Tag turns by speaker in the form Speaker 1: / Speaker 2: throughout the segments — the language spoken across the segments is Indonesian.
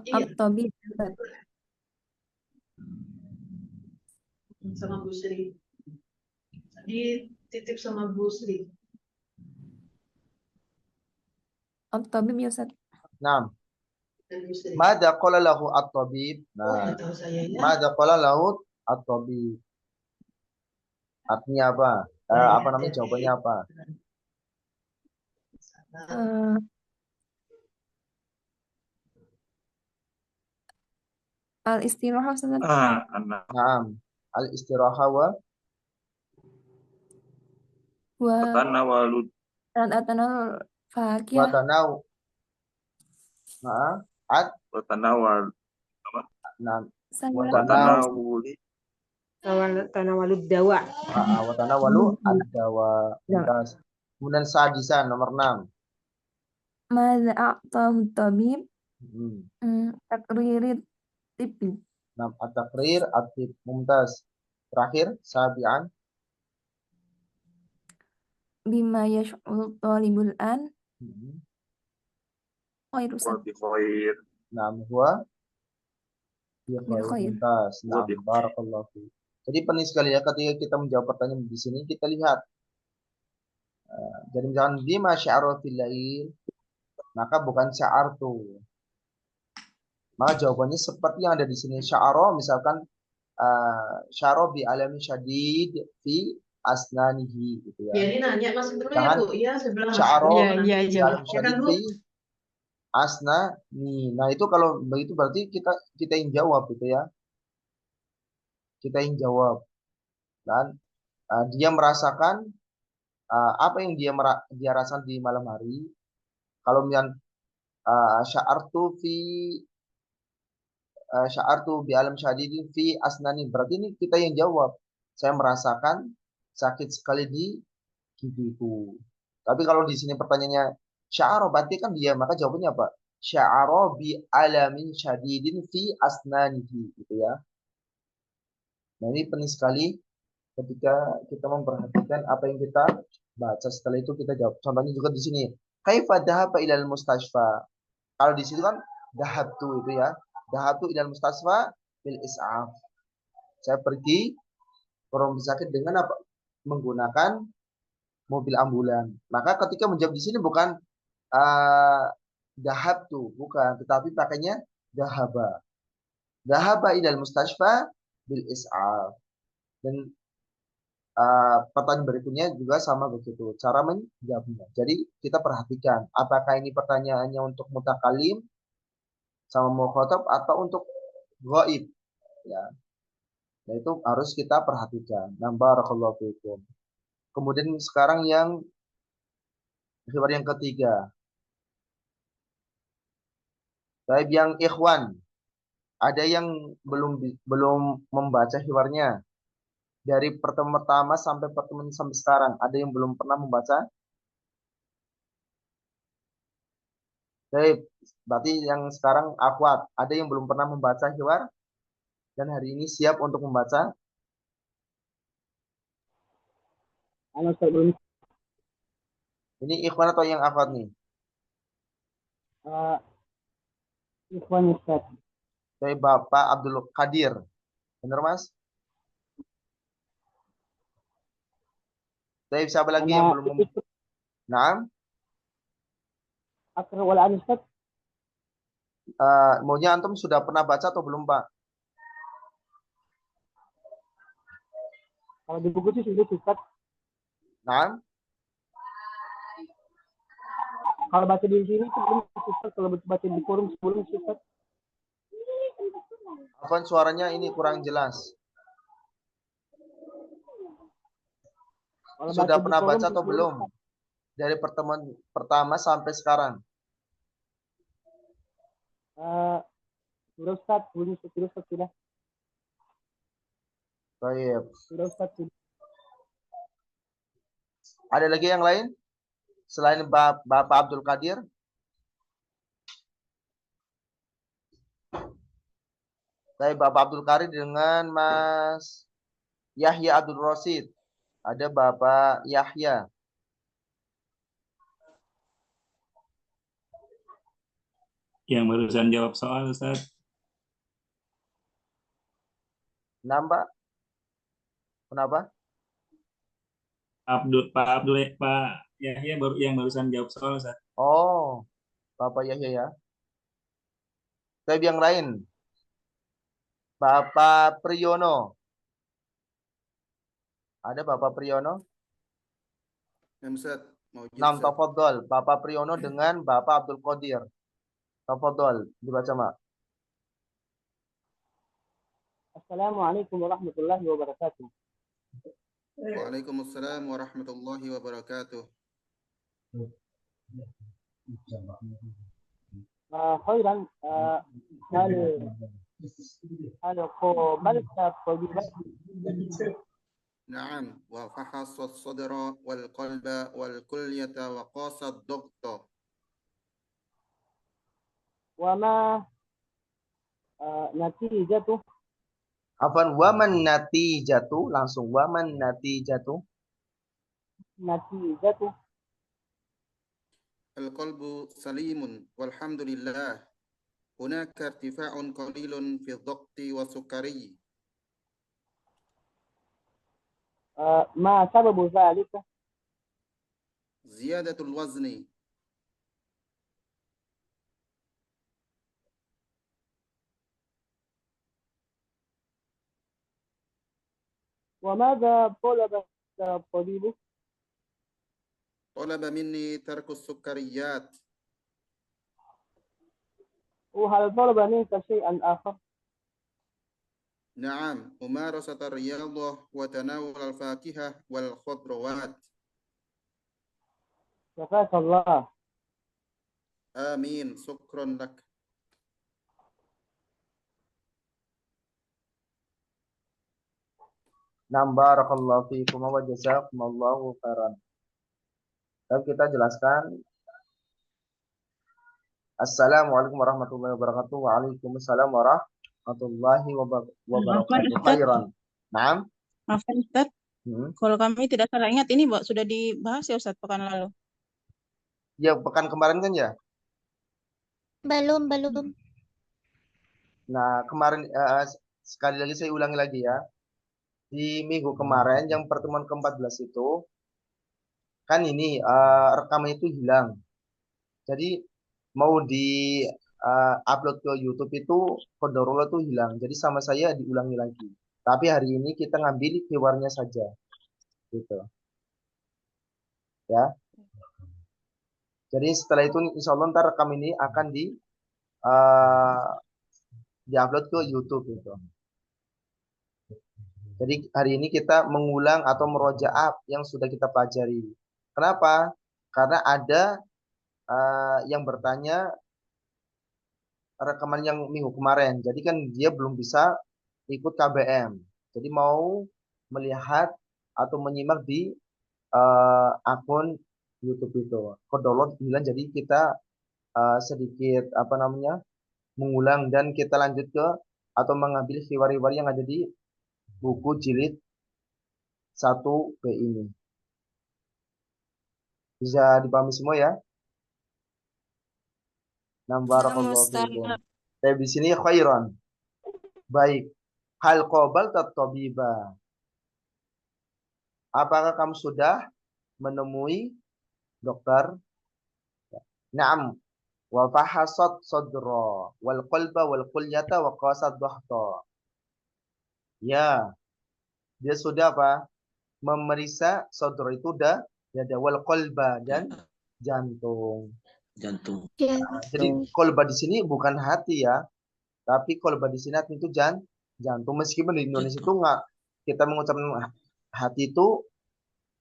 Speaker 1: Iya,
Speaker 2: At-Tabib.
Speaker 1: sama Bu Sri. Dititip sama Bu Sri.
Speaker 2: At-Tabib ya Ustaz.
Speaker 3: Nah,
Speaker 1: Dan Bu Sri.
Speaker 3: mada qala lahu at-tabib?
Speaker 1: Oh,
Speaker 3: Nah,
Speaker 1: nggak tahu saya ya.
Speaker 3: mada qala lahu at-tabib? Artinya apa? Apa namanya? Jawabannya apa?
Speaker 2: Eh, Al-istirahah Ustaz.
Speaker 4: anak
Speaker 3: Naam. Al-istiraha wa
Speaker 2: Wa
Speaker 4: tanawalud
Speaker 2: atanal
Speaker 3: wa
Speaker 2: fakihah.
Speaker 3: tanaw. Nah, at
Speaker 4: tanawal
Speaker 3: nah, wa
Speaker 2: Sayuran
Speaker 3: tanaw
Speaker 4: tanawuli
Speaker 5: Tanawalud dawa.
Speaker 3: wa tanawalu ad-dawa. Mumtaz. Kemudian sadisan nomor 6.
Speaker 2: Madza a'tahu tabib
Speaker 3: Hmm.
Speaker 2: takririt tibi.
Speaker 3: 6 at-taqrir at-tib. Mumtaz. Terakhir sabian
Speaker 2: Bima yash'ul talibul an khairu
Speaker 4: wa bi khair
Speaker 3: Naam huwa bi
Speaker 2: bil
Speaker 3: khair.
Speaker 2: khair.
Speaker 3: Mumtaz.
Speaker 4: wa
Speaker 3: Naam
Speaker 4: bi
Speaker 3: barakallahu fi. Jadi penting sekali ya ketika kita menjawab pertanyaan di sini kita lihat. Jadi misalkan bima sya'ara fil lail, maka bukan sya'artu. Maka jawabannya seperti yang ada di sini. Sya'ara misalkan sya'ara bi alamin syadid fi asnanihi gitu ya.
Speaker 1: Ya, ini nanya masuk dulu ya,
Speaker 3: Jangan
Speaker 1: Bu. Iya, sebelah
Speaker 3: sya'ara
Speaker 5: Iya,
Speaker 3: bi
Speaker 5: iya.
Speaker 3: alamin
Speaker 1: Ya kan,
Speaker 3: syadid
Speaker 1: Bu?
Speaker 3: fi asnani. Nah, itu kalau begitu berarti kita yang jawab gitu ya. Kita yang jawab. Dan dia merasakan apa yang dia rasakan di malam hari. Kalau misalnya sya'artu fi sya'artu bi alam syadidin fi asnani, berarti ini kita yang jawab. Saya merasakan sakit sekali di gigiku. Tapi kalau di sini pertanyaannya sya'ara, berarti kan dia, maka jawabannya apa? Sya'ara bi alamin syadidin fi asnanihi gitu ya. Nah, ini penting sekali ketika kita memperhatikan apa yang kita baca, setelah itu kita jawab. Contohnya juga di sini. Kaifa dhahaba ilal mustashfa? Kalau di situ kan dhahabtu itu ya. Dhahabtu ilal mustashfa bil is'af. Saya pergi ke rumah sakit dengan apa? Menggunakan mobil ambulan. Maka ketika menjawab di sini bukan dhahabtu, bukan, tetapi pakainya dhahaba. Dhahaba ilal mustashfa bil is'af. Dan pertanyaan berikutnya juga sama begitu cara menjawabnya. Jadi kita perhatikan apakah ini pertanyaannya untuk mutakalim sama mukhatab atau untuk ghaib ya. Nah, itu harus kita perhatikan. Nah, barakallahu fikum. Kemudian sekarang yang ketiga. Baik, yang ikhwan. Ada yang belum membaca hiwarnya. Dari pertemuan pertama sampai pertemuan sampai sekarang, ada yang belum pernah membaca? Baik, berarti yang sekarang akhwat, ada yang belum pernah membaca hiwar dan hari ini siap untuk membaca?
Speaker 5: Halo, Ustaz, belum.
Speaker 3: Ini ikhwan atau yang akhwat nih?
Speaker 5: Ikhwan, Ustaz.
Speaker 3: Baik, Bapak Abdul Qadir. Benar, Mas? Baik, siapa lagi yang belum Nah,
Speaker 5: Akhir walaan, Ustaz.
Speaker 3: maunya antum sudah pernah baca atau belum, Pak?
Speaker 5: Kalau di buku sih sudah, Ustaz.
Speaker 3: Nah,
Speaker 5: Kalau baca di sini sebelum Ustaz, kalau baca di forum sebelum Ustaz.
Speaker 3: Afwan, suaranya ini kurang jelas.
Speaker 5: Kalau
Speaker 3: Sudah
Speaker 5: baca di
Speaker 3: pernah
Speaker 5: forum
Speaker 3: baca atau
Speaker 5: sebelum,
Speaker 3: belum? Dari pertemuan pertama sampai sekarang.
Speaker 5: Sudah, Ustaz, belum Ustaz sudah.
Speaker 3: Baik.
Speaker 5: Sudah, Ustaz.
Speaker 3: Ada lagi yang lain? Selain Bapak Abdul Qadir? Baik, Bapak Abdul Qadir dengan Mas Yahya Abdul Rosid. Ada Bapak Yahya.
Speaker 6: Yang barusan jawab soal, Ustaz.
Speaker 3: Nambah? Kenapa?
Speaker 6: Pak Yahya yang barusan jawab soal, Ustaz.
Speaker 3: Oh, Bapak Yahya ya. Saya yang lain. Bapak Priyono. Ada Bapak Priyono?
Speaker 7: Ustaz, mau
Speaker 3: Nam tafadhol. Bapak Priyono dengan Bapak Abdul Qadir. Tafadhol, dibaca, Mak.
Speaker 5: Assalamualaikum warahmatullahi wabarakatuh.
Speaker 7: Waalaikumsalam warahmatullahi wabarakatuh.
Speaker 5: خيرا هل قابلت طبيبا؟
Speaker 7: نعم وفحص الصدر والقلب والكلية وقاس الضغط.
Speaker 5: وما نتيجته؟
Speaker 3: Afan, waman natijatu, langsung waman natijatu.
Speaker 5: نتيجته
Speaker 7: القلب سليم والحمد لله. هناك ارتفاع قليل في الضغط والسكري.
Speaker 5: ما سبب ذلك؟
Speaker 7: زيادة الوزن.
Speaker 5: وماذا طلب الطبيب؟
Speaker 7: طلب مني ترك السكريات.
Speaker 5: وهل طلب منك شيئا آخر؟
Speaker 7: نعم ممارسة الرياضة وتناول الفاكهة والخضروات.
Speaker 5: شفاك الله.
Speaker 7: آمين شكرا لك.
Speaker 3: Barakallahu fiikum wa jazakumullahu khairan. Dan kita jelaskan. Assalamualaikum warahmatullahi wabarakatuh. Waalaikumsalam warahmatullahi wabarakatuh. Khairan. Naam.
Speaker 8: Maaf Ustaz, kalau kami tidak salah ingat ini sudah dibahas ya Ustaz pekan lalu.
Speaker 3: Ya, pekan kemarin kan ya?
Speaker 9: Belum.
Speaker 3: Nah, kemarin sekali lagi saya ulangi lagi ya. Di minggu kemarin yang pertemuan ke-14 itu kan ini rekaman itu hilang. Jadi mau di upload ke YouTube itu kodarullah itu hilang. Jadi sama saya diulangi lagi. Tapi hari ini kita ngambil keywordnya saja. Gitu. Ya. Jadi setelah itu insya Allah ntar rekam ini akan di-upload ke YouTube gitu. Jadi hari ini kita mengulang atau merojaah yang sudah kita pelajari. Kenapa? Karena ada yang bertanya rekaman yang minggu kemarin. Jadi kan dia belum bisa ikut KBM. Jadi mau melihat atau menyimak di akun YouTube itu. Download bilang jadi kita sedikit mengulang dan kita lanjut ke atau mengambil riwayat-riwayat yang ada di buku jilid 1B ini. Bisa dipahami semua ya? Barakallahu fiikum. Tapi di sini khairan. Baik. Hal qabalta tabiba. Apakah kamu sudah menemui dokter? Naam. Wa fahasat sadra wal qalba wal kulyata wa qasad dhahta. Ya. Dia sudah apa? Memeriksa sadra itu udah ada wal qalba dan jantung.
Speaker 10: Jantung.
Speaker 3: Jadi kolba di sini bukan hati ya, tapi kolba di sini hati itu jantung. Meskipun di Indonesia itu nggak kita mengucapkan hati itu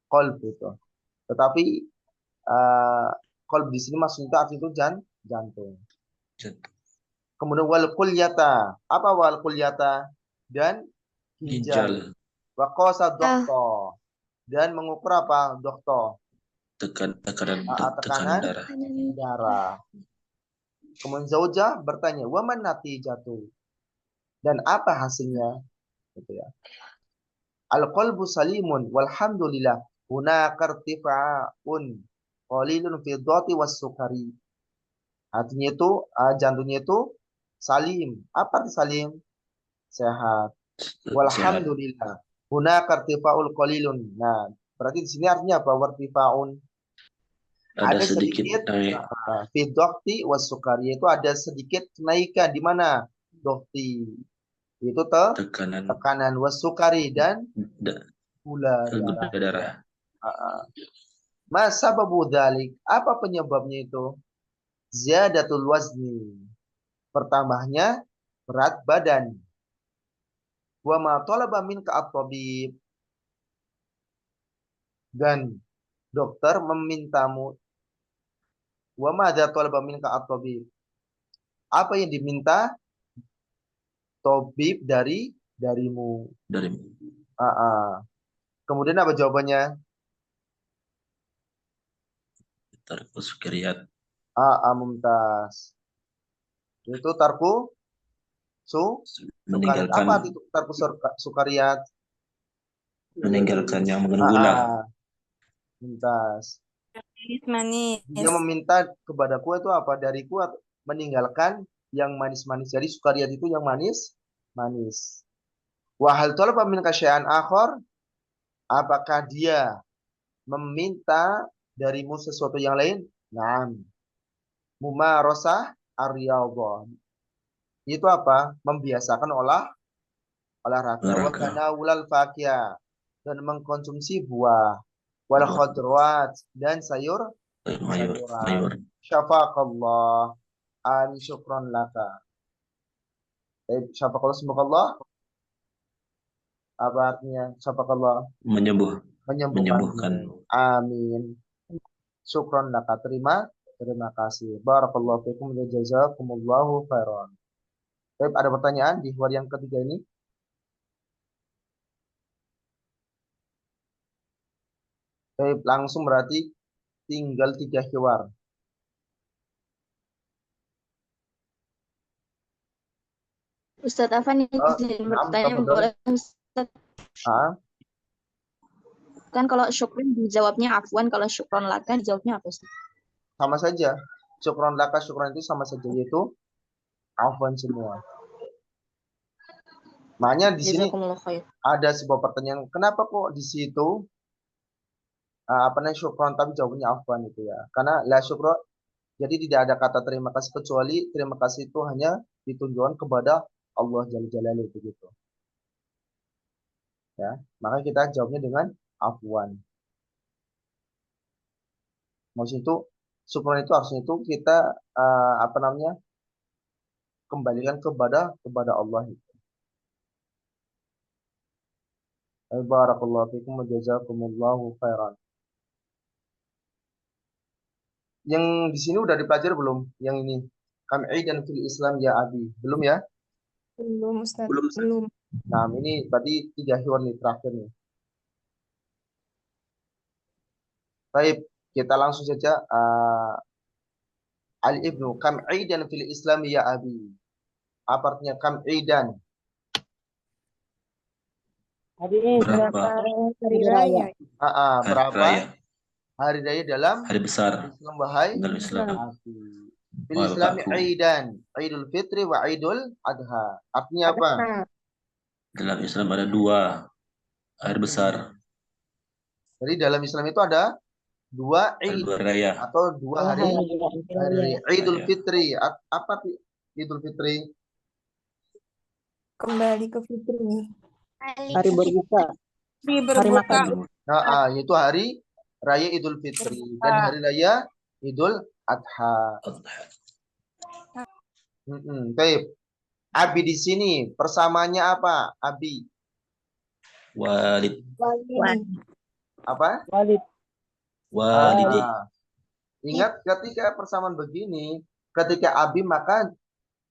Speaker 3: kolb itu, tetapi kolb di sini maksudnya hati itu jantung. Kemudian wal kulyata, apa wal kulyata? Dan ginjal. Wa qasad dhahta, dan mengukur apa? Dhahta.
Speaker 10: Tekanan
Speaker 3: darah. Kemudian zaujah bertanya, "Wa man natijatu?" Dan apa hasilnya? Gitu ya. Al-qalbu salimun walhamdulillah. Hunaka irtifa'un qalilun fi dhati was sukari. Hatinya itu, jantungnya itu salim. Apa arti salim? Sehat.
Speaker 10: Sehat.
Speaker 3: Walhamdulillah. Hunaka irtifa'ul qalilun. Nah, berarti di sini artinya apa? Wartifa'un.
Speaker 10: Ada sedikit naik.
Speaker 3: Fi dhaqti was sukari, itu ada sedikit kenaikan di mana? Dhaqti. Itu tekanan was sukari dan gula
Speaker 10: darah.
Speaker 3: Masa sababu dzalik? Apa penyebabnya itu? Ziyadatul wazni. Bertambahnya berat badan. Wa ma talaba minka at-tabib. Dan dokter memintamu. Wa ma talaba minka at-tabib. Apa yang diminta tabib darimu? Kemudian apa jawabannya?
Speaker 10: Tarku sukariyat.
Speaker 3: Mumtaz. Itu tarku
Speaker 10: meninggalkan.
Speaker 3: Apa itu tarku sukariyat?
Speaker 10: Meninggalkan yang mengandung gula.
Speaker 3: Mumtaz.
Speaker 8: Manis.
Speaker 3: Dia meminta kepadaku itu apa? Dariku meninggalkan yang manis-manis. Jadi sukariyat itu yang manis. Wa hal talaba minka syai'an akhar? Apakah dia meminta darimu sesuatu yang lain? Naam. Mumarasah ar-riyadhah. Itu apa? Membiasakan olahraga. Wa tanawulal fakihah, dan mengkonsumsi buah. Wal khadrawat, dan sayur. Syafaqallah. Amin, syukran laka. Syafaqallah, semoga apa artinya syafaqallah? Menyembuhkan. Amin. Syukran laka. Terima kasih. Barakallahu fikum wa jazakumullahu khairan. Baik, ada pertanyaan di hiwar yang ketiga ini? Baik, langsung berarti tinggal 3 hiwar.
Speaker 9: Ustadz Afan izin bertanya, boleh Ustadz? Kan kalau syukron dijawabnya afwan, kalau syukron laka dijawabnya apa Ustadz?
Speaker 3: Sama saja. Syukron laka, syukron itu sama saja, yaitu afwan semua. Makanya di sini ada sebuah pertanyaan, kenapa kok di situ syukron tapi jawabnya afwan itu ya? Karena la syukron, jadi tidak ada kata terima kasih, kecuali terima kasih itu hanya ditunjukkan kepada Allah Jalla Jalaluhu, begitu. Ya, maka kita jawabnya dengan afwan. Maksud itu syukron itu harusnya itu kita kembalikan kepada Allah itu. Barakallahu fikum wa jazakumullahu khairan. Yang di sini udah dipelajari belum? Yang ini. Kam'idan fil Islam ya abi. Belum ya?
Speaker 2: Belum, Ustaz.
Speaker 3: Belum. Nah, ini berarti 3 hiwar nih terakhir nih. Baik, kita langsung saja. Al-Ibnu, kam'idan fil Islam ya abi. Apa artinya kam'idan?
Speaker 2: Berapa hari raya?
Speaker 3: Berapa hari raya dalam
Speaker 10: hari besar
Speaker 3: Islam, wahai
Speaker 10: dalam Islam.
Speaker 3: Fil Islam Aidan, Idul Fitri wa Idul Adha. Artinya apa?
Speaker 10: Dalam Islam ada 2 hari besar.
Speaker 3: Jadi dalam Islam itu ada 2 Id
Speaker 10: raya
Speaker 3: atau 2 hari raya. Idul Fitri. Apa Idul Fitri?
Speaker 2: Kembali ke fitri.
Speaker 5: Hari berbuka.
Speaker 8: Hari makan.
Speaker 3: Yaitu hari raya Idul Fitri dan hari raya Idul Adha. Baik. Abi di sini persamaannya apa? Abi.
Speaker 10: Walid.
Speaker 3: Apa?
Speaker 10: Walidi.
Speaker 3: Ingat ketika persamaan begini, ketika abi maka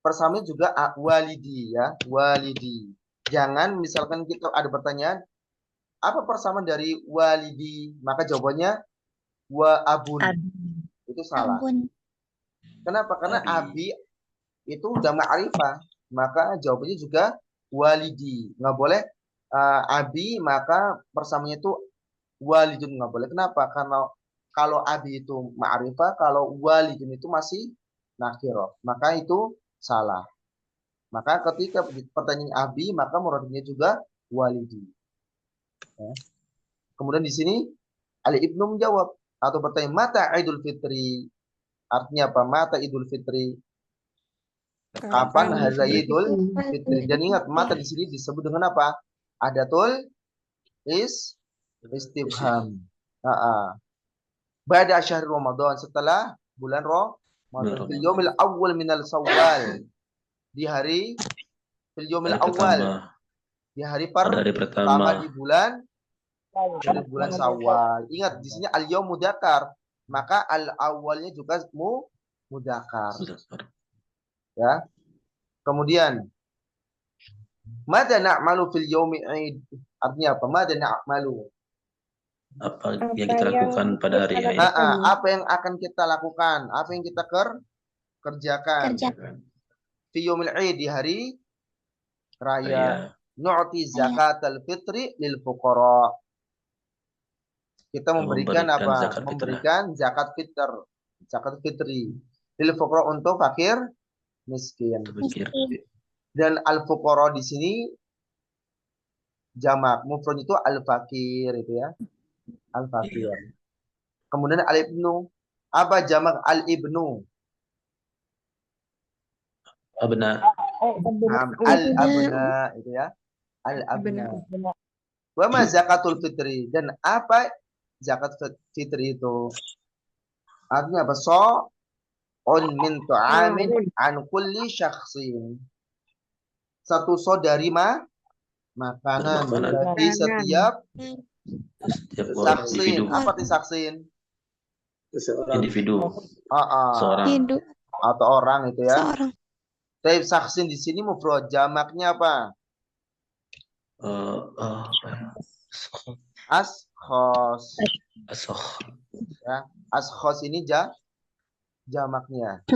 Speaker 3: persamaan juga walidi ya, walidi. Jangan misalkan kita ada pertanyaan, apa persamaan dari walidi? Maka jawabannya wa abun. Itu salah. Kenapa? Karena abi itu udah ma'rifah, maka jawabannya juga walidi. Nggak boleh abi maka persamaannya itu walidun, nggak boleh. Kenapa? Karena kalau abi itu ma'rifah, kalau walidun itu masih nakiro. Maka itu salah. Maka ketika pertanyaan abi, maka muradnya juga walidi. Ya. Kemudian di sini Ali Ibnu menjawab atau bertanya mata Idul Fitri. Artinya apa? Mata Idul Fitri. Kapan hari raya Idul Fitri? Dan ingat mata di sini disebut dengan apa? Adatul istifham. Ba'da syahr Ramadan, setelah bulan Ramadan. Fil yaumil awwal minal Syawal. Di hari fil yaumil awwal. Di hari pertama di bulan Syawal. Ingat di sini al yaum mudzakkar, maka al awalnya juga mudzakkar. Ya. Kemudian mada na'malu fil yaumi id. Artinya apa? Mada na'malu.
Speaker 10: Apa yang kita lakukan pada hari Id?
Speaker 3: Apa yang akan kita lakukan? Apa yang kita kerjakan? Fi yaumil id, di hari raya. Nu'ti zakatal fitri lil fuqara. Kita memberikan apa? Memberikan zakat fitri lil fuqara, untuk fakir miskin. Dan al fuqara di sini jamak, mufrad itu al fakir itu ya. Al fakir. Kemudian al ibnu, apa jamak al ibnu?
Speaker 10: Abna.
Speaker 3: Al abna itu ya. Al abna. Wa ma zakatul fitri, dan apa zakat fitri itu? Artinya apa? On min tu'amin an kulli syakhsin. Satu dari makanan bagi setiap saksin. Apa arti saksin?
Speaker 10: Individu.
Speaker 3: Seorang atau orang itu ya. Tapi saksin di sini mufrad, jamaknya apa? Ashkhos. Ya, ashkhos ini jamaknya.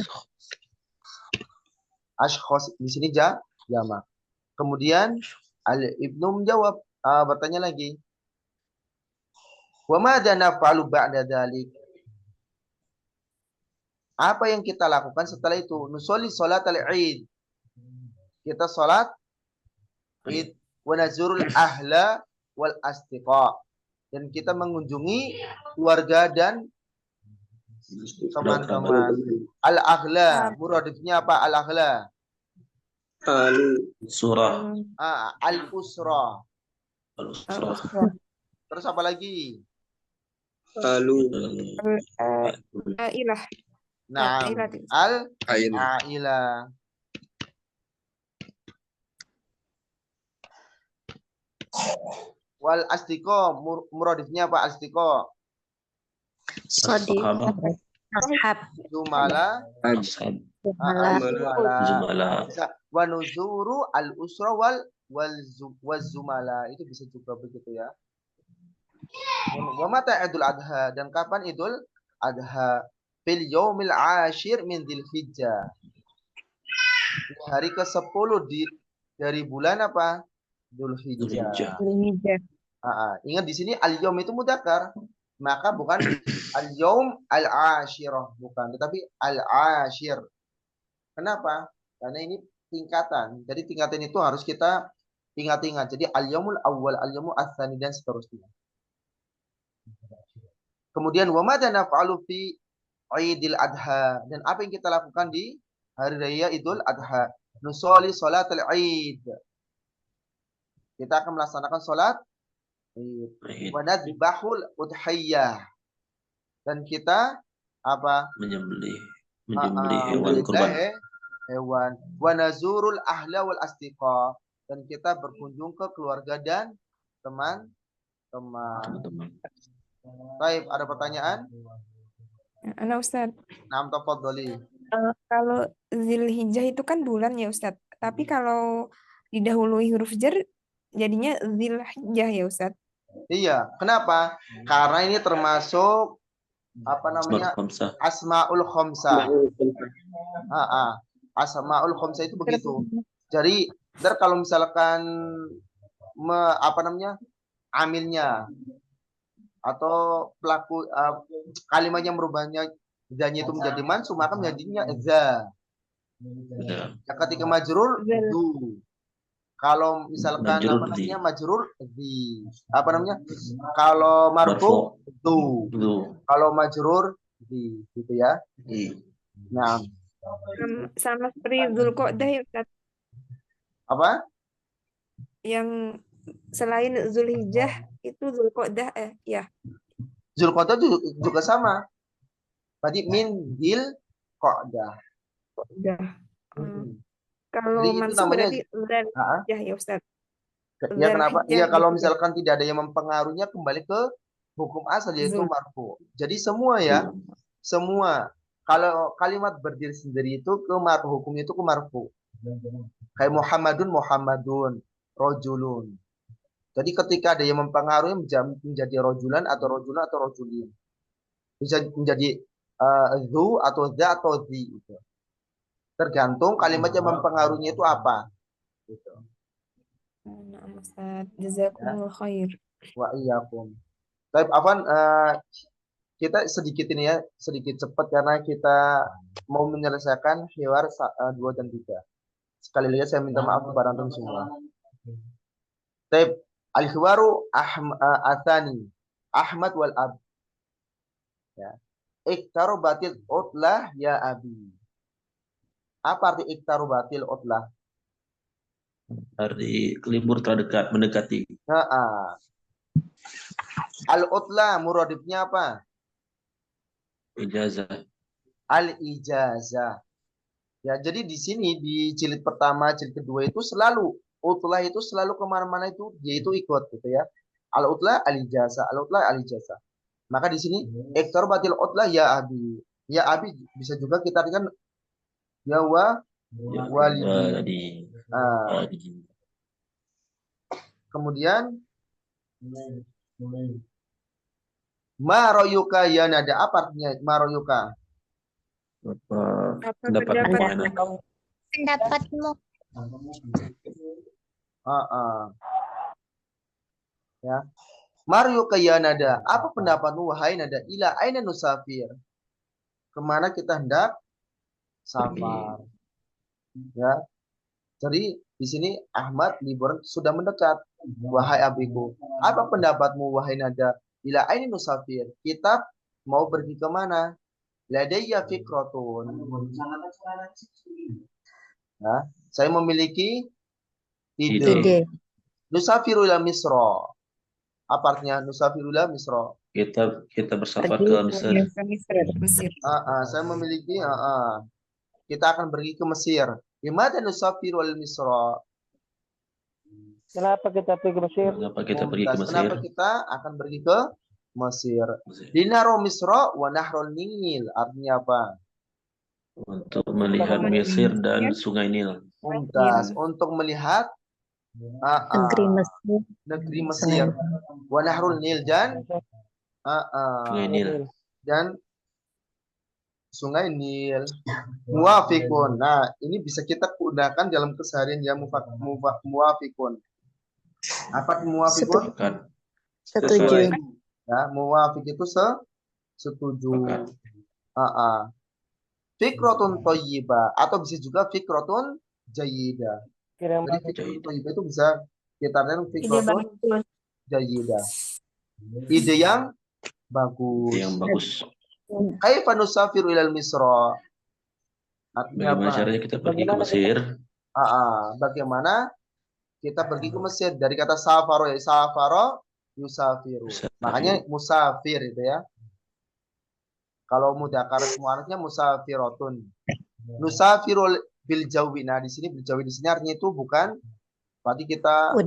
Speaker 3: Ashkhos di sini jamak. Kemudian Al Ibnu menjawab, bertanya lagi. Wa madza naf'alu ba'da dzalik? Apa yang kita lakukan setelah itu? Nusolli sholatal Id. Kita salat Id, wa nazurul ahla wal asdiqa. Dan kita mengunjungi keluarga dan teman-teman. Al-aghla, muradifnya apa al-aghla?
Speaker 10: Surah.
Speaker 3: Al-usra. Terus apa lagi?
Speaker 2: Ailah.
Speaker 3: Nah, al-ailah. Wal asdiqo, muradifnya apa asdiqo? Zumala. Wa nuzuru al-usra wal zumala. Itu bisa juga begitu ya. Wa mata Idul Adha, dan kapan Idul Adha? Fil yaumil ashir min Dzulhijjah. Hari ke-10 dari bulan apa? Dzulhijjah. Ingat di sini al-yaum itu mudzakkar. Maka bukan al-yaum al-ashirah, bukan, tetapi al-ashir. Kenapa? Karena ini tingkatan. Jadi tingkatan itu harus kita ingat-ingat. Jadi al-yaumul awwal, al-yaumul ats-tsani, dan seterusnya. Kemudian wa madza naf'alu fi Idul Adha, dan apa yang kita lakukan di hari raya Idul Adha? Nusolli sholatal Id. Kita akan melaksanakan sholat Id. Wa nadbahul udhiyah. Dan kita apa? Menyembelih hewan kurban. Wa nazurul ahla wal asdiqa. Dan kita berkunjung ke keluarga dan teman-teman. Baik, ada pertanyaan?
Speaker 2: Ana Ustaz.
Speaker 3: Naam, tafadhali.
Speaker 2: Kalau Dzulhijjah itu kan bulan ya Ustaz. Tapi kalau didahului huruf jar jadinya Dzulhijjah ya Ustaz.
Speaker 3: Iya, kenapa? Karena ini termasuk apa namanya? Asmaul Khamsah. Asmaul Khamsah itu begitu. Jadi, kalau misalkan apa namanya? Amilnya atau pelaku kalimatnya merubahnya Zanya itu menjadi mansub, maka menjadinya za.
Speaker 10: Ya.
Speaker 3: Ya, ketika majrur
Speaker 2: Zal.
Speaker 3: du. Kalau misalkan
Speaker 10: Majrur
Speaker 3: apa
Speaker 10: di.
Speaker 3: namanya majrur di. Apa namanya? Kalau marfu du.
Speaker 10: Du.
Speaker 3: Kalau majrur di, gitu ya.
Speaker 10: I.
Speaker 3: Nah,
Speaker 2: Sama seperti Zulqa'dah ya Ustaz.
Speaker 3: apa?
Speaker 2: Yang selain Zulhijjah itu Zulqa'dah ya.
Speaker 3: Zulqa'dah juga sama. Berarti min dil qa'dah.
Speaker 2: Qa'dah.
Speaker 3: Hmm.
Speaker 2: Kalau
Speaker 3: Jadi itu
Speaker 2: mansub
Speaker 3: namanya
Speaker 2: berarti Zulhijjah ya Ustaz.
Speaker 3: ya kenapa?
Speaker 2: Zulhijjah
Speaker 3: Ya kalau
Speaker 2: gitu.
Speaker 3: misalkan tidak ada yang mempengaruhinya kembali ke hukum asal yaitu
Speaker 2: Zul.
Speaker 3: marfu. Jadi semua ya, semua kalau kalimat berdiri sendiri itu ke marfu, hukumnya itu ke marfu. Kayak Muhammadun, rojulun. Jadi ketika ada yang mempengaruhi menjadi rojulan atau rojulin. Bisa menjadi zu atau za atau zi. Gitu. Tergantung kalimat yang mempengaruhinya itu apa. Gitu.
Speaker 2: Nah, Ustaz, jazakumullah khair.
Speaker 3: Wa iyyakum. Baik, Afwan, kita sedikit ini ya, sedikit cepat karena kita mau menyelesaikan hiwar 2 dan 3. Sekali lagi saya minta maaf kepada antum semua. Baik, al-hiwaru atsani Ahmad wal ab. Ya. Iktarobatil utlah ya abi. Apa arti iktarobatil utlah?
Speaker 10: Arti libur terdekat mendekati.
Speaker 3: Al-utlah muradifnya apa?
Speaker 10: Ijazah.
Speaker 3: Al-ijazah. Ya, jadi di sini di jilid pertama, jilid kedua itu selalu utlah itu selalu kemana-mana itu dia itu ikut gitu ya. Al-utlah al-ijazah, al-utlah al-ijazah. Maka di sini iktarobatil utlah ya abi. Ya abi bisa juga kita artikan ya walidi. Kemudian maroyuka ya nada, apa artinya maroyuka?
Speaker 10: Pendapatmu.
Speaker 9: Pendapatmu.
Speaker 3: Ya. Maroyuka ya nada, apa pendapatmu wahai nada? Ila aina nusafir? Kemana kita hendak safar? Ya. Jadi di sini Ahmad liburan sudah mendekat. Wahai abiku, apa pendapatmu wahai nada? Ila aini nusafir? Kita mau pergi ke mana? Ladayya fikratun. Nah, saya memiliki ide. Nusafiru ila Misra. Apa artinya nusafiru ila Misra?
Speaker 10: Kita bersafar ke Mesir.
Speaker 3: Saya memiliki kita akan pergi ke Mesir. Gimana nusafiru ila Misra?
Speaker 5: Kenapa kita pergi ke Mesir?
Speaker 10: Kenapa kita pergi ke Mesir?
Speaker 3: Kenapa kita akan pergi ke Mesir? Dinaro Misra wa nahrul Nil. Artinya apa?
Speaker 10: Untuk melihat Mesir dan Sungai Nil.
Speaker 3: Mumtaz. Untuk melihat negeri Mesir. Wa nahrul Nil dan
Speaker 10: Sungai Nil.
Speaker 3: Dan Sungai Nil. Muwafikun. Nah, ini bisa kita gunakan dalam keseharian ya muwafikun. Apa muwafikun?
Speaker 9: Setuju.
Speaker 3: Ya, muwafik itu setuju. Fikrotun thayyibah atau bisa juga fikrotun jayyidah. Jadi fikrotun thayyibah itu bisa kita artikan fikrotun jayyidah. Ide yang bagus.
Speaker 10: Yang bagus.
Speaker 3: Kaifa nusafiru ilal Misra? Artinya
Speaker 10: Bagaimana
Speaker 3: apa?
Speaker 10: caranya kita pergi ke Mesir?
Speaker 3: Bagaimana kita pergi ke Mesir dari kata safaro ya, safaro yusafiru. Makanya musafir itu ya. Kalau mudzakkar muannats musafirotun. Nusafirul bil jawi. Nah, di sini bil jawi di sini artinya itu bukan berarti kita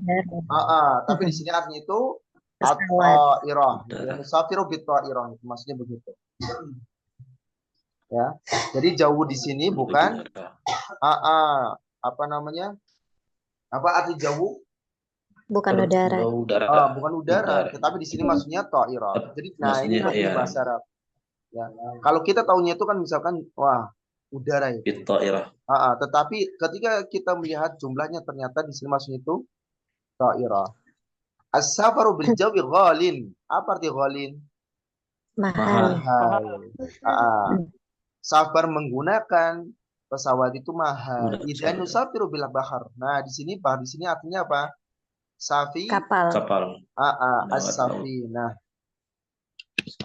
Speaker 3: tapi di sini artinya itu at-ta'irah. Nusafiru bit ta'irah. Maksudnya begitu. Ya. Jadi jauh di sini bukan apa namanya? Apa arti jauh?
Speaker 9: Bukan udara.
Speaker 3: Bukan udara, tetapi di sini maksudnya ta'irah. Jadi nah ini bahasa Arab. Ya. Kalau kita tahunya itu kan misalkan wah udara itu. Tetapi ketika kita melihat jumlahnya ternyata di sini maksudnya itu ta'irah. As-safaru bil jawi ghalin. Apa arti ghalin?
Speaker 9: Mahal.
Speaker 3: Mahal. Safar menggunakan pesawat itu mahal.
Speaker 10: Menggunakan
Speaker 3: Idzan
Speaker 10: pesawat.
Speaker 3: nusafiru bil bahar. Nah, di sini bahar di sini artinya apa? Safi.
Speaker 9: Kapal.
Speaker 10: Kapal.
Speaker 3: As-safinah.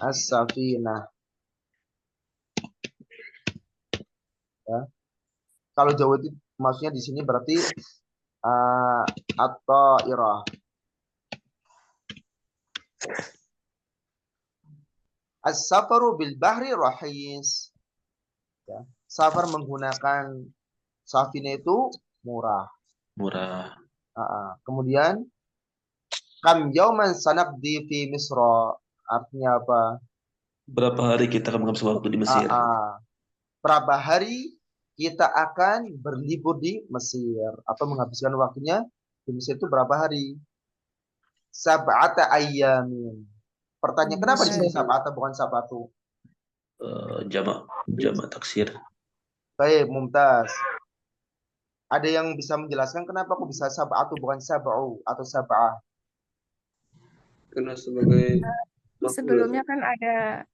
Speaker 3: As-safinah. Ya. Kalau Jawa itu maksudnya di sini berarti at-ta'irah. As-safaru bil bahri rahis. Ya. Safar menggunakan safina itu murah.
Speaker 10: Murah.
Speaker 3: Kemudian kam yauman sanaqdi fi Misra. Artinya apa?
Speaker 10: Berapa hari kita akan menghabiskan waktu di Mesir?
Speaker 3: Berapa hari kita akan berlibur di Mesir atau menghabiskan waktunya di Mesir itu berapa hari? Sab'ata ayyamin. Pertanyaan kenapa di sini sab'ata bukan sab'atu?
Speaker 10: Jamak taksir.
Speaker 3: Baik, Mumtaz. Ada yang bisa menjelaskan kenapa aku bisa sab'atu bukan sab'u atau sab'ah?
Speaker 11: Karena sebagai
Speaker 2: Sebelumnya kan ada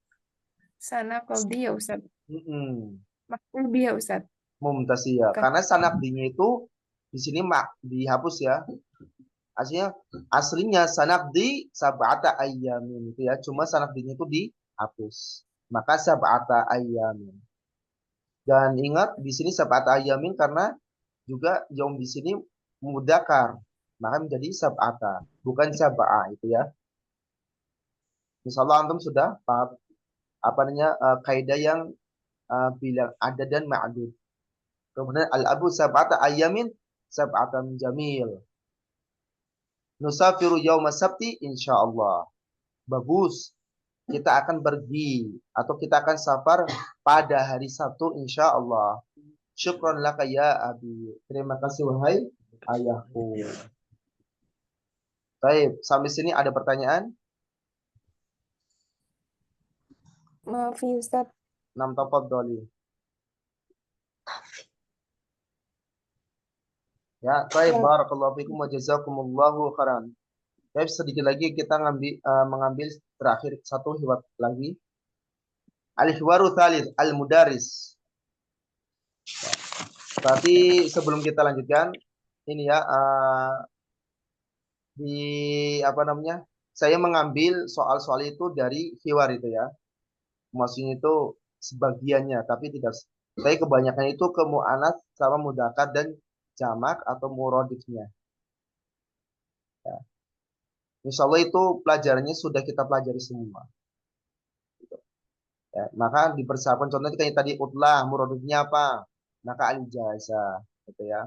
Speaker 2: sana qalbi ya Ustaz. Maf'ul bih ya Ustaz.
Speaker 3: Mumtaz ya. Karena sanaqdinya itu di sini dihapus ya. Aslinya sanaqdi sab'ata ayyamin itu ya. Cuma sanaqdinya itu dihapus. Maka sab'ata ayyamin. Dan ingat di sini sab'ata ayyamin karena juga yaum di sini mudzakkar. Maka menjadi sab'ata, bukan sab'a itu ya. Insyaallah antum sudah paham kaidah yang bilang ada dan ma'dud. Kemudian al-abu sab'ata ayyamin sab'atan jamil. Nusafiru yauma sabti insyaallah. Bagus. Kita akan pergi atau kita akan safar pada hari Sabtu insyaallah. Syukran laka ya abi. Terima kasih wahai ayahku. Baik, sampai sini ada pertanyaan?
Speaker 2: Maaf ya Ustaz.
Speaker 3: Tafadhali. Ya, baik, barakallahu fikum wa jazakumullahu khairan. Baik, sedikit lagi kita mengambil terakhir satu hiwar lagi. Al-hiwaru tsalits al-mudaris. Berarti sebelum kita lanjutkan ini ya saya mengambil soal-soal itu dari hiwar itu ya. Maksudnya itu sebagiannya tapi tidak. Saya kebanyakan itu ke mu'anats sama mudzakkar dan jamak atau muradifnya. Ya. Insyaallah itu pelajarannya sudah kita pelajari semua. Ya, maka dipersiapkan contohnya kayak tadi utlah muradifnya apa? Maka al-ijazah gitu ya.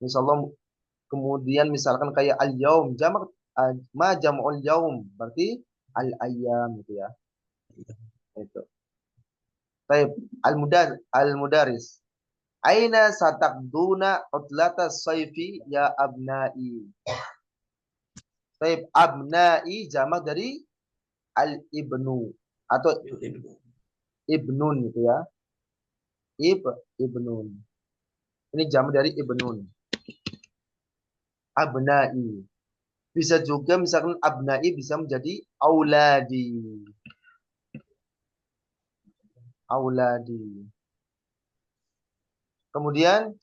Speaker 3: Insyaallah kemudian misalkan kayak al-yaum jamak ma jam'ul yaum berarti al-ayyam gitu ya. Itu. Baik, al-mudaris. Aina sataqduna utlata sayfi ya abnai. Baik, abnai jamak dari al-ibnu atau ibnun gitu ya. Ibnun. Ini jamak dari ibnun. Abnai. Bisa juga misalkan abnai bisa menjadi auladi. Auladi. Kemudian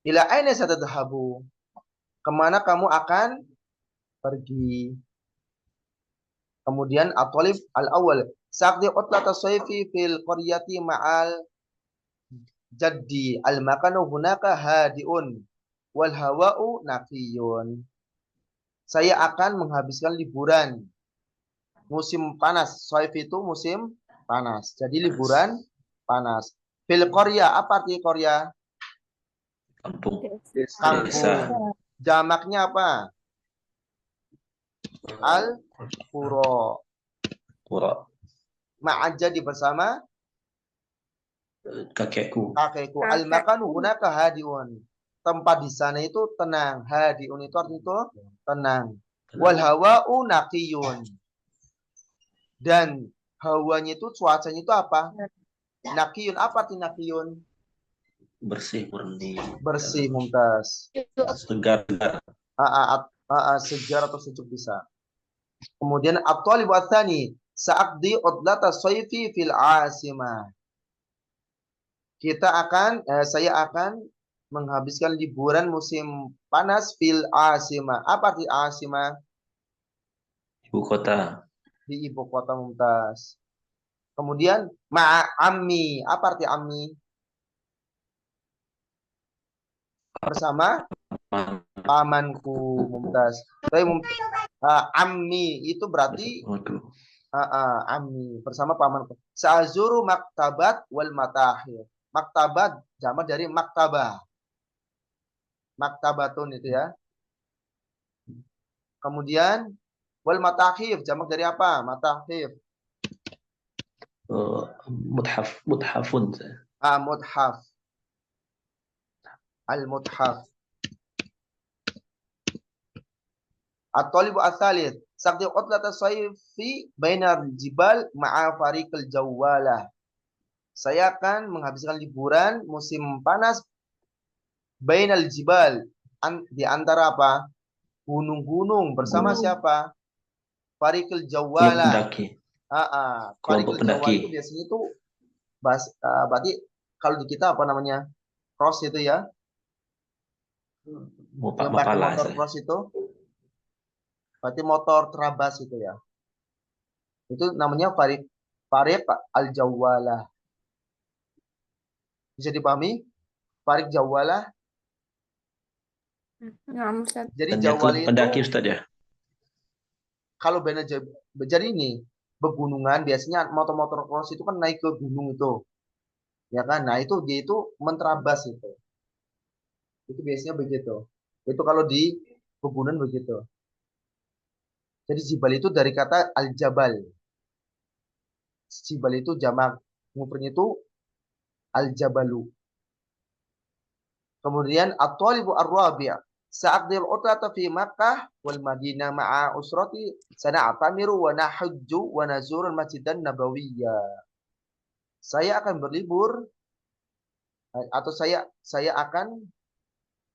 Speaker 3: ila aina satadhabu? Kemana kamu akan pergi? Kemudian at-talib al-awwal saqdi utlata sayfi fil qaryati ma'al jaddi al-makanu hunaka hadiun wal hawa'u naqiyun. Saya akan menghabiskan liburan musim panas. Sayf itu musim panas. Jadi liburan panas. Fil qarya, apa arti qarya?
Speaker 10: Kampung.
Speaker 3: Kampung. Jamaknya apa? Al-qura.
Speaker 10: Qura.
Speaker 3: Ma'ajadi bersama
Speaker 10: kakekku.
Speaker 3: Al-makanu hunaka hadiun. Tempat di sana itu tenang. Hadiun itu artinya itu tenang. Wal hawa'u naqiyun. Dan hawanya itu cuacanya itu apa? Naqiyun, apa arti naqiyun?
Speaker 10: Bersih, murni.
Speaker 3: Bersih, Mumtaz.
Speaker 10: Segar.
Speaker 3: Segar atau sejuk bisa. Kemudian at-talib ats-tsani sa'aqdi udlata shayfi fil asimah. Saya akan menghabiskan liburan musim panas fil asimah. Apa arti asimah?
Speaker 10: Ibu kota.
Speaker 3: Di ibu kota, Mumtaz. Kemudian ma'a ammi. Apa arti ammi? Bersama pamanku, Mumtaz. Tapi ammi itu berarti ammi bersama pamanku. Sa'zuru maktabat wal matahir. Maktabat jamak dari maktabah. Maktabatun itu ya. Kemudian wal matahif jamak dari apa? Matahif.
Speaker 10: Muthafun.
Speaker 3: Muthaf. Al-muthaf. At-talibu ats-tsalits saqdi utlat as-sayfi bainar jibal ma'a fariqil jawalah. Saya akan menghabiskan liburan musim panas bainal jibal, di antara apa? Gunung-gunung bersama siapa? Fariqil jawalah.
Speaker 10: Pendaki.
Speaker 3: Fariqil
Speaker 10: Kelompok
Speaker 3: jawal
Speaker 10: pendaki.
Speaker 3: itu biasanya itu berarti kalau di kita apa namanya? Cross itu ya. Yang pakai
Speaker 10: Mapala.
Speaker 3: motor cross itu. Berarti motor terabas itu ya. Itu namanya Fariq al-Jawalah. Bisa dipahami? Fariq Jawalah.
Speaker 2: Ustaz.
Speaker 3: Jadi
Speaker 10: Dan
Speaker 3: Jawal
Speaker 10: itu
Speaker 3: itu
Speaker 10: pendaki Ustaz ya.
Speaker 3: kalau jadi ini pegunungan biasanya motor-motor cross itu kan naik ke gunung itu. Ya kan? Nah, itu dia itu menterabas itu. Itu biasanya begitu. Itu kalau di pegunungan begitu. Jadi jibal itu dari kata al-jabal. Jibal itu jamak mufradnya itu al-jabalu. Kemudian at-talibu ar-rabi' sa'aqdil utlata fi Makkah wal Madinah ma'a usrati sana'tamiru wa nahujju wa nazurul masjidan nabawiyyah. Saya akan berlibur atau saya akan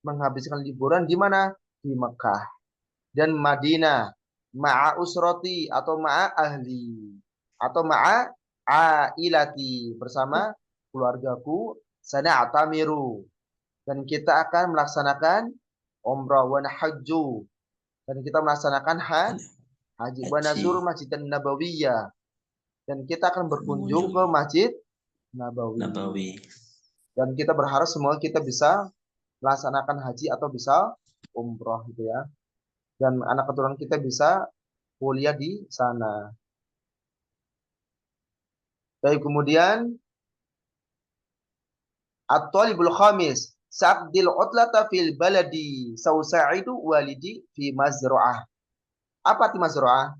Speaker 3: menghabiskan liburan di mana? Di Mekah dan Madinah ma'a usrati atau ma'a ahli atau ma'a ailati bersama keluargaku sana'tamiru dan kita akan melaksanakan umrah wa nahajju dan kita melaksanakan haji wa nazur masjidan nabawiyah dan kita akan berkunjung ke Masjid Nabawi. Dan kita berharap semua kita bisa melaksanakan haji atau bisa umrah gitu ya. Dan anak keturunan kita bisa kuliah di sana. Baik, kemudian at-talibul khamis sa'qdil utlata fil baladi sausa'idu walidi fi mazra'ah. Apa arti mazra'ah?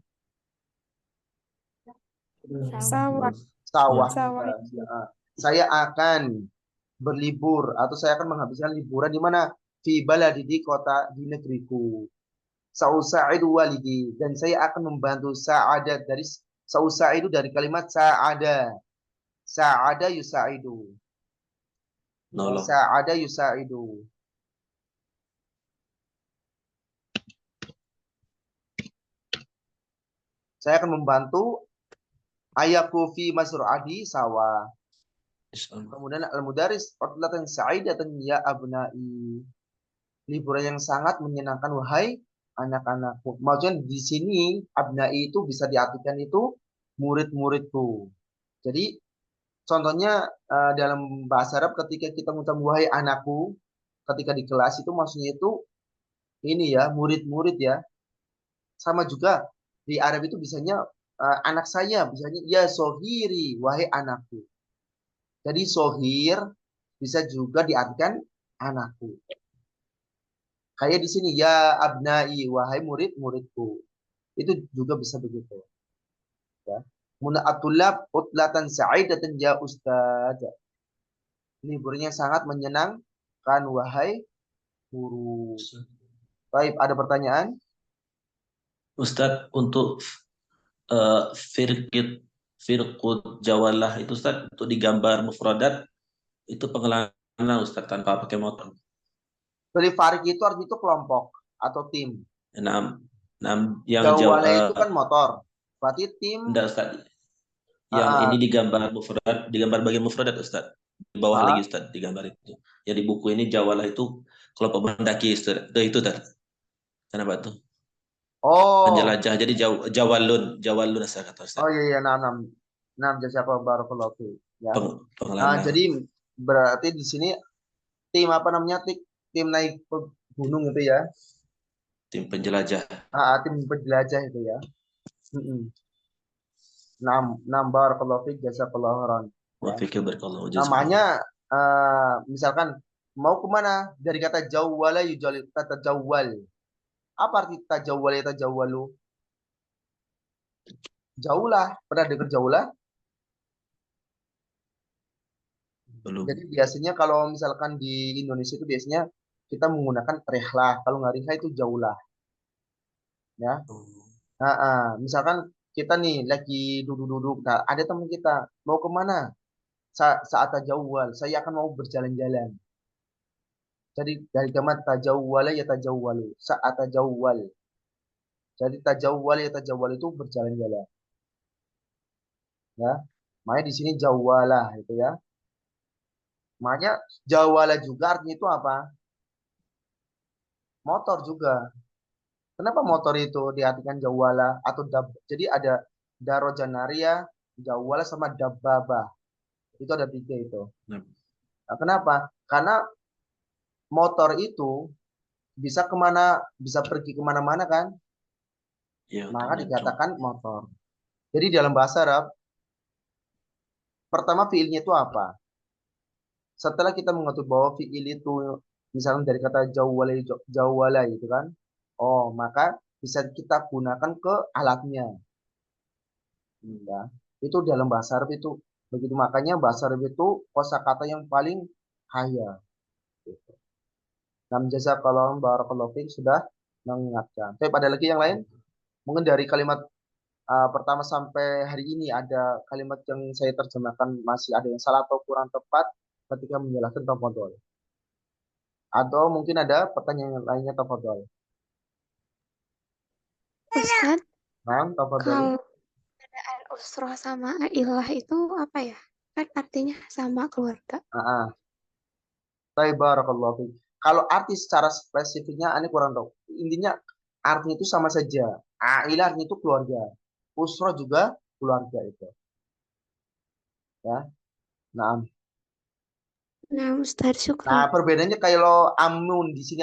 Speaker 2: Sawah.
Speaker 3: Sawah.
Speaker 2: Sawah.
Speaker 3: Saya akan berlibur atau saya akan menghabiskan liburan di mana? Fi baladi, di kota, di negeriku. Sausa'idu walidi, dan saya akan membantu sa'adat dari sausa'idu dari kalimat sa'ada. Sa'ada yusa'idu. Sa'ada yusa'idu. Saya akan membantu ayaku fi masru'adi sawah. Kemudian al-mudaris utlatan sa'idatan ya abna'i. Liburan yang sangat menyenangkan wahai anak-anakku. Maksudnya di sini abna'i itu bisa diartikan itu murid-muridku. Jadi contohnya dalam bahasa Arab ketika kita mengucapkan wahai anakku ketika di kelas itu maksudnya itu ini ya murid-murid ya. Sama juga di Arab itu bisanya anak saya, bisanya ya sohiri wahai anakku. Jadi sohir bisa juga diartikan anakku. Kayak di sini ya abnai wahai murid-muridku. Itu juga bisa begitu. Ya. Muna'atulab utlatan sa'idatan ya ustaz. Liburnya sangat menyenangkan wahai guru. Baik, ada pertanyaan?
Speaker 10: Ustaz, untuk firqut jawalah itu Ustaz, untuk digambar mufradat itu pengelana Ustaz tanpa pakai motor.
Speaker 3: Dari farik itu artinya itu kelompok atau tim.
Speaker 10: Nah, Nah, yang
Speaker 3: Jawala itu kan motor. Berarti tim.
Speaker 10: enggak Ustaz. Yang
Speaker 3: Ah,
Speaker 10: ini digambar bagian mufradat Ustaz. Di bawah
Speaker 3: ah.
Speaker 10: lagi Ustaz digambar itu. Jadi buku ini Jawala itu kelompok mendaki Ustaz. Itu Ustaz. Kenapa tuh?
Speaker 3: Oh.
Speaker 10: Penjelajah. Jadi Jawalun asal kata Ustaz.
Speaker 3: Oh iya, enam jazakallahu barakallahu fi. Ya.
Speaker 10: Pengelana.
Speaker 3: Jadi berarti di sini tim apa namanya? Tim naik gunung itu ya.
Speaker 10: Tim penjelajah.
Speaker 3: Tim penjelajah itu ya. Enam barakallahu fi jazakallahu khairan.
Speaker 10: Wa fikir barakallahu
Speaker 3: Namanya misalkan mau kemana? Dari kata jawwala yujawil, kata jawwal. Apa arti tajawwal ya tajawwalu? Jaulah. Pernah dengar jaulah?
Speaker 10: Belum.
Speaker 3: Jadi biasanya kalau misalkan di Indonesia itu biasanya kita menggunakan rihlah. Kalau nggak rihlah itu jaulah. Ya. Misalkan kita nih lagi duduk-duduk. Nah, ada teman kita mau kemana? Saat tajawwal. Saya akan mau berjalan-jalan. Jadi dari kalimat tajawwala ya tajawwalu. Saat tajawwal. Jadi tajawwal ya tajawwal itu berjalan-jalan. Ya. Makanya di sini jawwala itu ya. Makanya jawala juga artinya itu apa? Motor juga. Kenapa motor itu diartikan jawala atau jadi ada darojanaria, jawala sama dabbabah. Itu ada 3 itu. Nah, kenapa? Karena motor itu bisa kemana, bisa pergi kemana-mana kan?
Speaker 10: Ya,
Speaker 3: maka dikatakan motor. Jadi dalam bahasa Arab, pertama fiilnya itu apa? Setelah kita mengatur bahwa fiil itu misalnya dari kata jawala itu kan, maka bisa kita gunakan ke alatnya. Ya, itu dalam bahasa Arab itu begitu. Makanya bahasa Arab itu kosakata yang paling kaya. Gitu. Nam jazakallahu barakallahu fiik sudah mengingatkan. Tapi ada lagi yang lain? Mungkin dari kalimat pertama sampai hari ini ada kalimat yang saya terjemahkan masih ada yang salah atau kurang tepat ketika menjelaskan tafadhol. Atau mungkin ada pertanyaan lainnya tafadhol.
Speaker 12: Ustaz,
Speaker 3: Tafadhol.
Speaker 12: kalau perbedaan usroh sama ailah itu apa ya? Kan artinya sama keluarga.
Speaker 3: Barakallahu fiik. Kalau arti secara spesifiknya ini kurang tahu. Intinya artinya itu sama saja. Ailah artinya itu keluarga. Usroh juga keluarga itu. Ya. Nah,
Speaker 12: Ustaz, syukur.
Speaker 3: Nah, perbedaannya kalau amun di sini.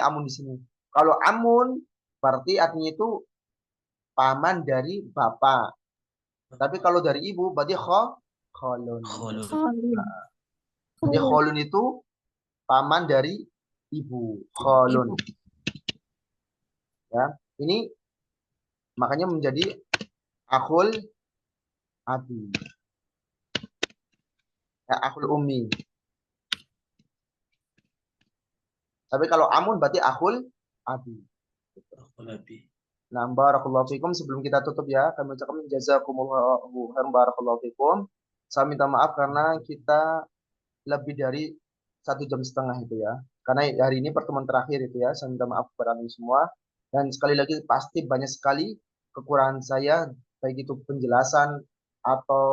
Speaker 3: Kalau amun berarti artinya itu paman dari bapak. Tapi kalau dari ibu berarti kholun. Jadi kholun itu paman dari ibu. Kholun. Ya, ini makanya menjadi akhul abi. Ya, akhul ummi. Tapi kalau amun berarti akhul abi. Nah, barakallahu fikum. Sebelum kita tutup ya, kami ucapkan jazakumullahu khairan barakallahu fikum. Saya minta maaf karena kita lebih dari 1,5 jam itu ya. Karena hari ini pertemuan terakhir itu ya. Saya minta maaf kepada anda semua. Dan sekali lagi pasti banyak sekali kekurangan saya, baik itu penjelasan atau